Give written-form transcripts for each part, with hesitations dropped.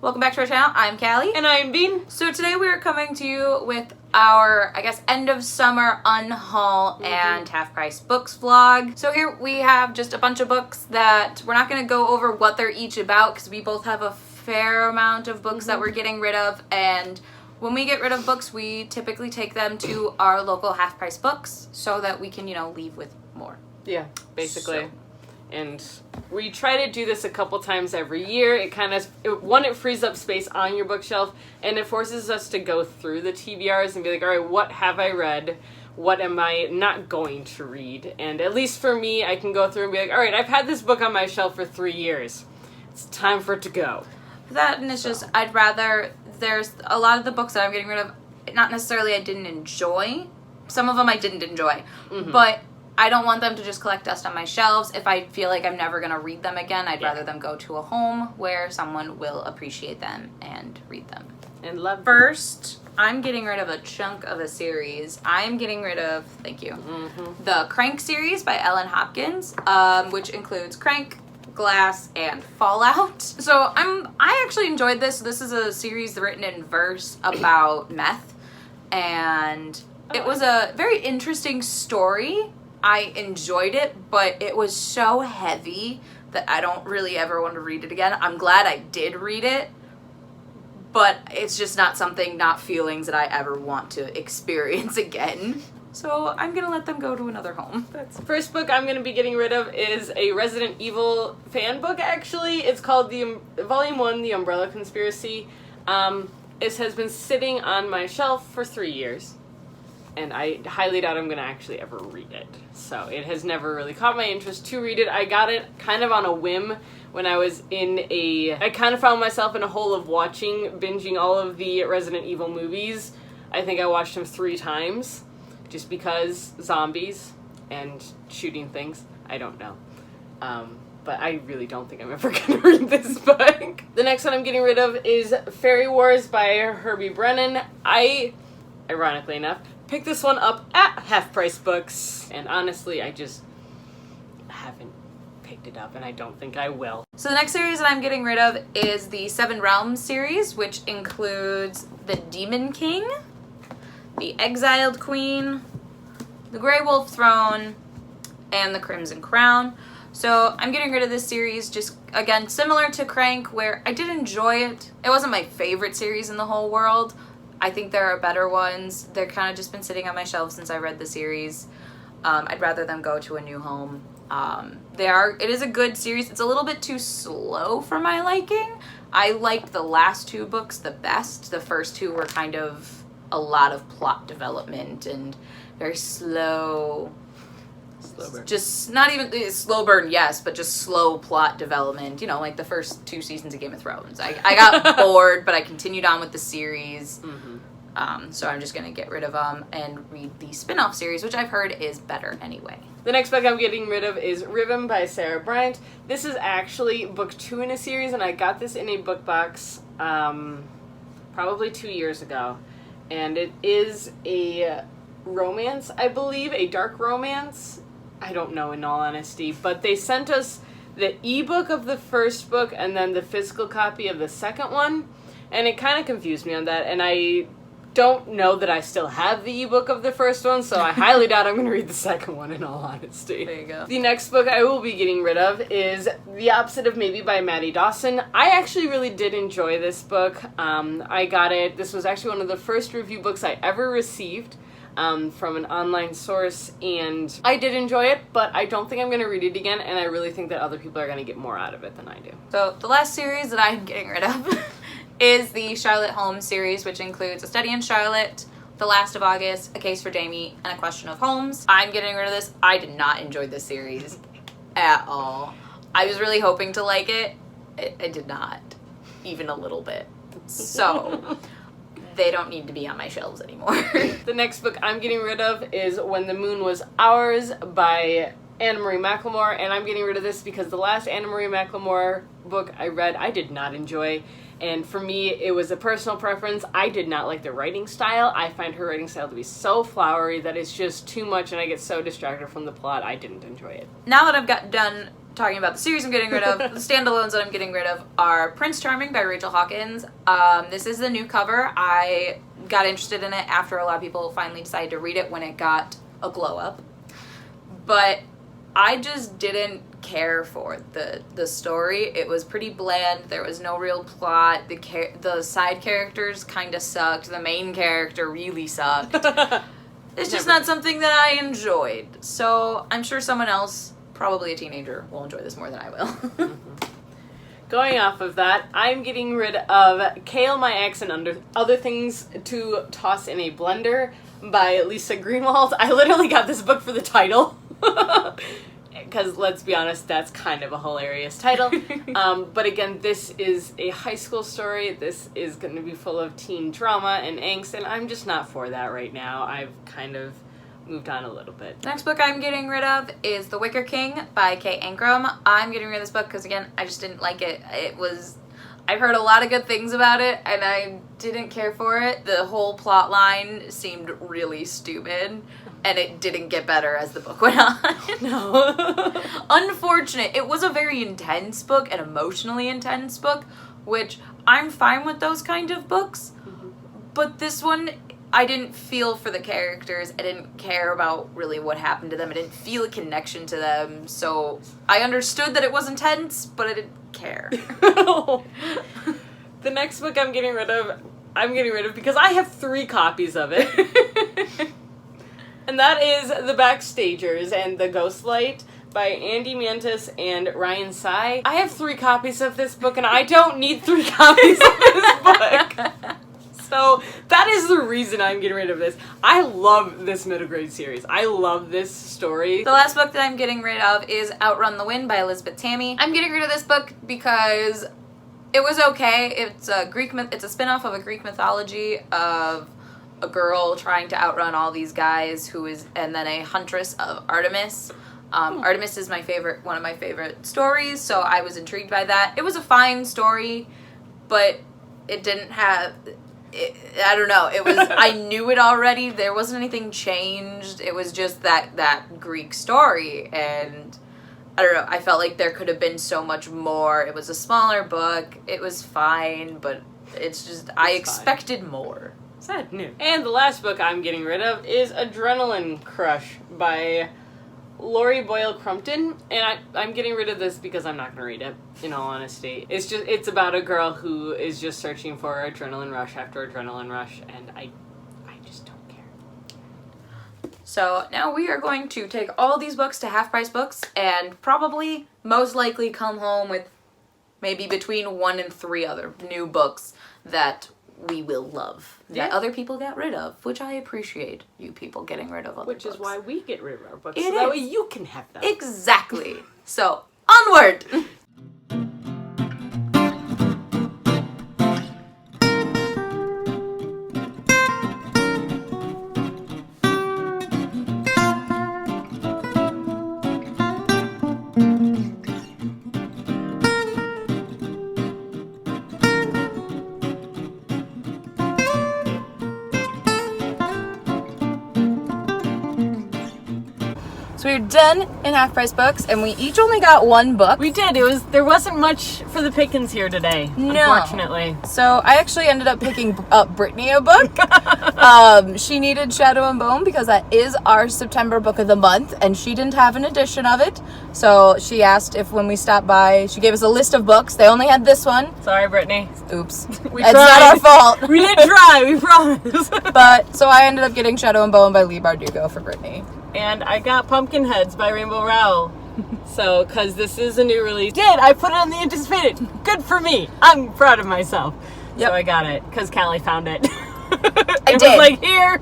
Welcome back to our channel. I'm Callie. And I'm Bean. So today we are coming to you with our, end of summer unhaul and half price books vlog. So here we have just a bunch of books that we're not going to go over what they're each about because we both have a fair amount of books that we're getting rid of, and when we get rid of books, we typically take them to our local half price books so that we can, leave with more. Yeah, basically. And we try to do this a couple times every year. It frees up space on your bookshelf, and it forces us to go through the TBRs and be like, all right, what have I read? What am I not going to read? And at least for me, I can go through and be like, all right, I've had this book on my shelf for 3 years. It's time for it to go. That, and it's just, I'd rather, there's a lot of the books that I'm getting rid of, not necessarily I didn't enjoy. Some of them I didn't enjoy, but I don't want them to just collect dust on my shelves. If I feel like I'm never going to read them again, I'd rather them go to a home where someone will appreciate them and read them. And love them. First, I'm getting rid of a chunk of a series. I'm getting rid of, thank you, the Crank series by Ellen Hopkins, which includes Crank, Glass, and Fallout. So I actually enjoyed this. This is a series written in verse about meth, and it was a very interesting story. I enjoyed it, but it was so heavy that I don't really ever want to read it again. I'm glad I did read it, but it's just not feelings that I ever want to experience again. So I'm going to let them go to another home. First book I'm going to be getting rid of is a Resident Evil fan book, actually. It's called Volume 1, The Umbrella Conspiracy. It has been sitting on my shelf for 3 years, and I highly doubt I'm going to actually ever read it. So it has never really caught my interest to read it. I got it kind of on a whim when I was I kind of found myself in a hole of binging all of the Resident Evil movies. I think I watched them 3 times. Just because zombies and shooting things, I don't know. But I really don't think I'm ever going to read this book. The next one I'm getting rid of is Fairy Wars by Herbie Brennan. I, ironically enough, picked this one up at Half Price Books. And honestly, I just haven't picked it up, and I don't think I will. So the next series that I'm getting rid of is the Seven Realms series, which includes The Demon King, The Exiled Queen, The Grey Wolf Throne, and The Crimson Crown. So I'm getting rid of this series, just, again, similar to Crank, where I did enjoy it. It wasn't my favorite series in the whole world. I think there are better ones. They're kind of just been sitting on my shelf since I read the series. I'd rather them go to a new home. It is a good series. It's a little bit too slow for my liking. I liked the last 2 books the best. The first 2 were kind of a lot of plot development and very slow burn. Just not even slow burn, yes, but just slow plot development, like the first 2 seasons of Game of Thrones. I got bored, but I continued on with the series. So I'm just gonna get rid of them and read the spin-off series, which I've heard is better anyway. The next book I'm getting rid of is Ribbon by Sarah Bryant. This is actually book 2 in a series, and I got this in a book box probably 2 years ago. And it is a romance, I believe, a dark romance. I don't know, in all honesty. But they sent us the ebook of the first book and then the physical copy of the second one. And it kind of confused me on that. And I don't know that I still have the ebook of the first one, so I highly doubt I'm going to read the second one, in all honesty. There you go. The next book I will be getting rid of is The Opposite of Maybe by Maddie Dawson. I actually really did enjoy this book. I got it. This was actually one of the first review books I ever received from an online source, and I did enjoy it, but I don't think I'm going to read it again, and I really think that other people are going to get more out of it than I do. So the last series that I'm getting rid of is the Charlotte Holmes series, which includes A Study in Charlotte, The Last of August, A Case for Jamie, and A Question of Holmes. I'm getting rid of this. I did not enjoy this series at all. I was really hoping to like it. I did not, even a little bit. So they don't need to be on my shelves anymore. The next book I'm getting rid of is When the Moon Was Ours by Anna Marie McLemore, and I'm getting rid of this because the last Anna Marie McLemore book I read, I did not enjoy. And for me, it was a personal preference. I did not like the writing style. I find her writing style to be so flowery that it's just too much, and I get so distracted from the plot. I didn't enjoy it. Now that I've got done talking about the series I'm getting rid of, the standalones that I'm getting rid of are Prince Charming by Rachel Hawkins. This is the new cover. I got interested in it after a lot of people finally decided to read it when it got a glow up. But I just didn't care for the story. It was pretty bland. There was no real plot. The side characters kind of sucked. The main character really sucked. It's just not something that I enjoyed. So I'm sure someone else, probably a teenager, will enjoy this more than I will. Going off of that, I'm getting rid of Kale, My Ex, and Other Things to Toss in a Blender by Lisa Greenwald. I literally got this book for the title. Because, let's be honest, that's kind of a hilarious title. But again, this is a high school story. This is going to be full of teen drama and angst, and I'm just not for that right now. I've kind of moved on a little bit. Next book I'm getting rid of is The Wicker King by Kay Ankrum. I'm getting rid of this book because, again, I just didn't like it. I've heard a lot of good things about it, and I didn't care for it. The whole plot line seemed really stupid, and it didn't get better as the book went on. No. Unfortunate. It was a very intense book, an emotionally intense book, which I'm fine with those kind of books. Mm-hmm. But this one, I didn't feel for the characters. I didn't care about really what happened to them. I didn't feel a connection to them. So I understood that it was intense, but I didn't care. The next book I'm getting rid of because I have 3 copies of it. And that is The Backstagers and The Ghostlight by Andy Mantis and Ryan Tsai. I have 3 copies of this book, and I don't need 3 copies of this book. So that is the reason I'm getting rid of this. I love this middle grade series. I love this story. The last book that I'm getting rid of is Outrun the Wind by Elizabeth Tammy. I'm getting rid of this book because it was okay. It's a spin-off of a Greek mythology of a girl trying to outrun all these guys and then a huntress of Artemis. Artemis is one of my favorite stories, so I was intrigued by that. It was a fine story, but it didn't have... I don't know. It was. I knew it already. There wasn't anything changed. It was just that Greek story, and I don't know. I felt like there could have been so much more. It was a smaller book. It was fine, but I expected more. Sad news. And the last book I'm getting rid of is Adrenaline Crush by Lori Boyle Crumpton, and I'm getting rid of this because I'm not going to read it, in all honesty. It's about a girl who is just searching for adrenaline rush after adrenaline rush, and I just don't care. So now we are going to take all these books to Half Price Books and probably, most likely, come home with maybe between 1 and 3 other new books that we will love. Yeah. That other people got rid of, which I appreciate you people getting rid of other books. Which is why we get rid of our books, so that way you can have them. Exactly. So, onward! So we're done in Half Price Books, and we each only got 1 book. We did. There wasn't much for the pickings here today, unfortunately. So I actually ended up picking up Brittany a book. She needed Shadow and Bone because that is our September book of the month, and she didn't have an edition of it. So she asked if when we stopped by, she gave us a list of books. They only had this one. Sorry, Brittany. Oops. It's not our fault. We did try, we promise. But, so I ended up getting Shadow and Bone by Lee Bardugo for Brittany. And I got Pumpkinheads by Rainbow Rowell. So, because this is a new release. I put it on the anticipated. Good for me. I'm proud of myself. Yep. So I got it, because Callie found it. I did. Was like, here.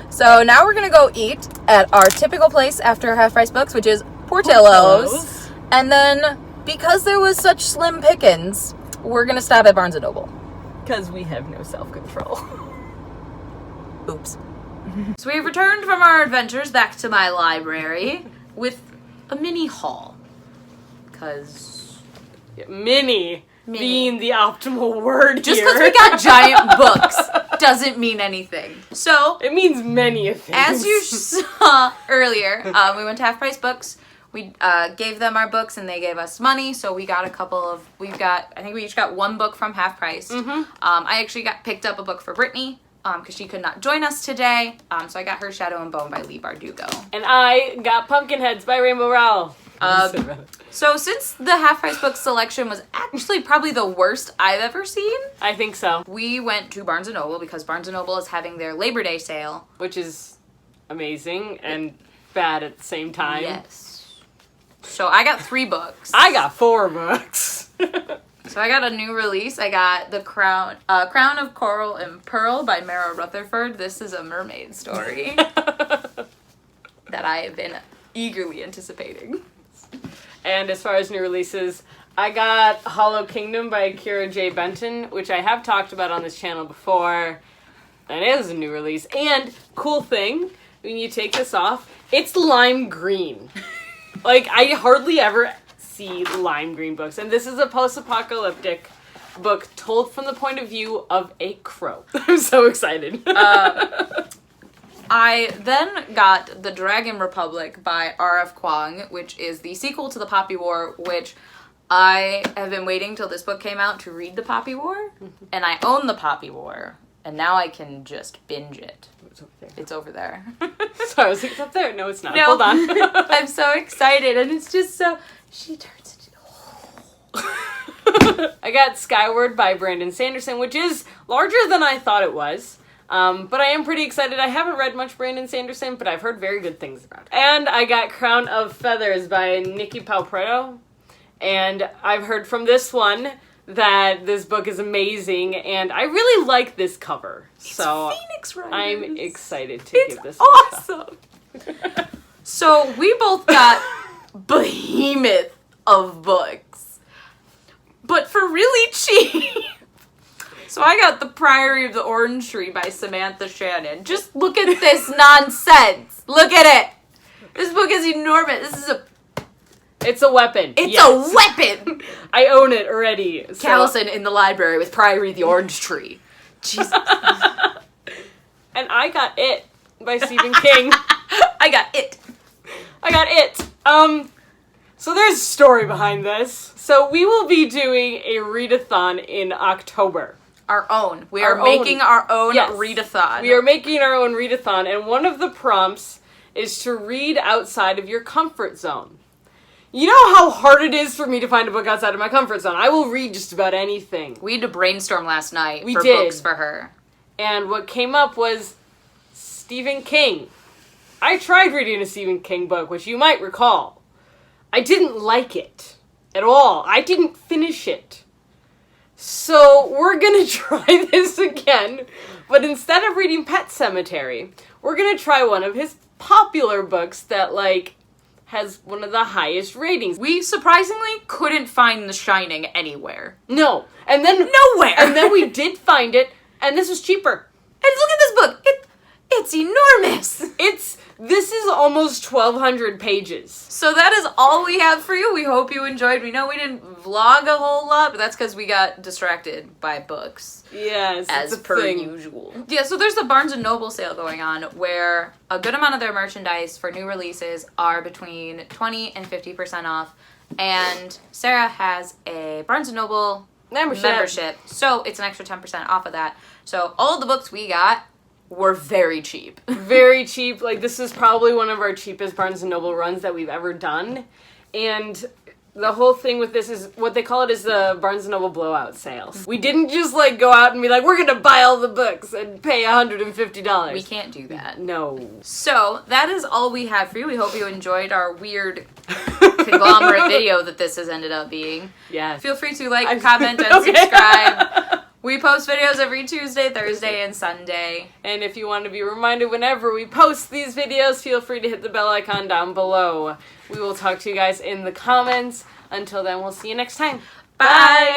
So now we're going to go eat at our typical place after Half Price Books, which is Portillo's. And then, because there was such slim pickings, we're going to stop at Barnes & Noble. Because we have no self-control. Oops. So we've returned from our adventures back to my library with a mini haul. Because... Mini being the optimal word just here. because we got giant books doesn't mean anything. So... It means many things. As you saw earlier, we went to Half Price Books. We gave them our books and they gave us money, so we got I think we each got one book from half price. I actually picked up a book for Brittany because she could not join us today, so I got her Shadow and Bone by Lee Bardugo. And I got Pumpkinheads by Rainbow Rowell. So since the half price book selection was actually probably the worst I've ever seen, I think so. we went to Barnes & Noble because Barnes & Noble is having their Labor Day sale. Which is amazing and bad at the same time. Yes. So I got 3 books. I got 4 books. So I got a new release. I got The Crown of Coral and Pearl by Mara Rutherford. This is a mermaid story that I have been eagerly anticipating. And as far as new releases, I got Hollow Kingdom by Kira J. Benton, which I have talked about on this channel before. And it is a new release. And cool thing, when you take this off, it's lime green. Like, I hardly ever see lime green books. And this is a post-apocalyptic book told from the point of view of a crow. I'm so excited. I then got The Dragon Republic by R.F. Kuang, which is the sequel to The Poppy War, which I have been waiting till this book came out to read The Poppy War. And I own The Poppy War. And now I can just binge it. It's over there. Sorry, I was like, it's up there. No, it's not. No. Hold on. I'm so excited, and it's just so... She turns into... I got Skyward by Brandon Sanderson, which is larger than I thought it was. But I am pretty excited. I haven't read much Brandon Sanderson, but I've heard very good things about it. And I got Crown of Feathers by Nikki Palpretto. And I've heard from this one that this book is amazing, and I really like this cover. So Phoenix Riders. I'm excited to give this awesome. So we both got behemoth of books, but for really cheap. So I got The Priory of the Orange Tree by Samantha Shannon. Just look at this nonsense. Look at it. This book is enormous. It's a weapon. It's a weapon. I own it already. So. Callison in the library with Priory of the Orange Tree. Jesus. And I got It by Stephen King. I got it. So there's a story behind this. So we will be doing a readathon in October. Our own. We are making our own readathon. We are making our own readathon, and one of the prompts is to read outside of your comfort zone. You know how hard it is for me to find a book outside of my comfort zone. I will read just about anything. We had to brainstorm last night for books for her. And what came up was Stephen King. I tried reading a Stephen King book, which you might recall. I didn't like it at all. I didn't finish it. So we're gonna try this again, but instead of reading Pet Sematary, we're gonna try one of his popular books that, like, has one of the highest ratings. We surprisingly couldn't find The Shining anywhere. No. And then... Nowhere! And then we did find it, and this was cheaper. And look at this book! It's enormous! This is almost 1,200 pages. So that is all we have for you. We hope you enjoyed. We know we didn't vlog a whole lot, but that's because we got distracted by books. Yes, as per usual. Yeah, so there's the Barnes & Noble sale going on where a good amount of their merchandise for new releases are between 20 and 50% off. And Sarah has a Barnes & Noble membership, so it's an extra 10% off of that. So all of the books we got were very cheap. Very cheap. Like, this is probably one of our cheapest Barnes & Noble runs that we've ever done. And the whole thing with this is, what they call it is the Barnes & Noble blowout sales. We didn't just, like, go out and be like, we're gonna buy all the books and pay $150. We can't do that. No. So, that is all we have for you. We hope you enjoyed our weird conglomerate video that this has ended up being. Yes. Feel free to like, comment, and subscribe. We post videos every Tuesday, Thursday, and Sunday. And if you want to be reminded whenever we post these videos, feel free to hit the bell icon down below. We will talk to you guys in the comments. Until then, we'll see you next time. Bye!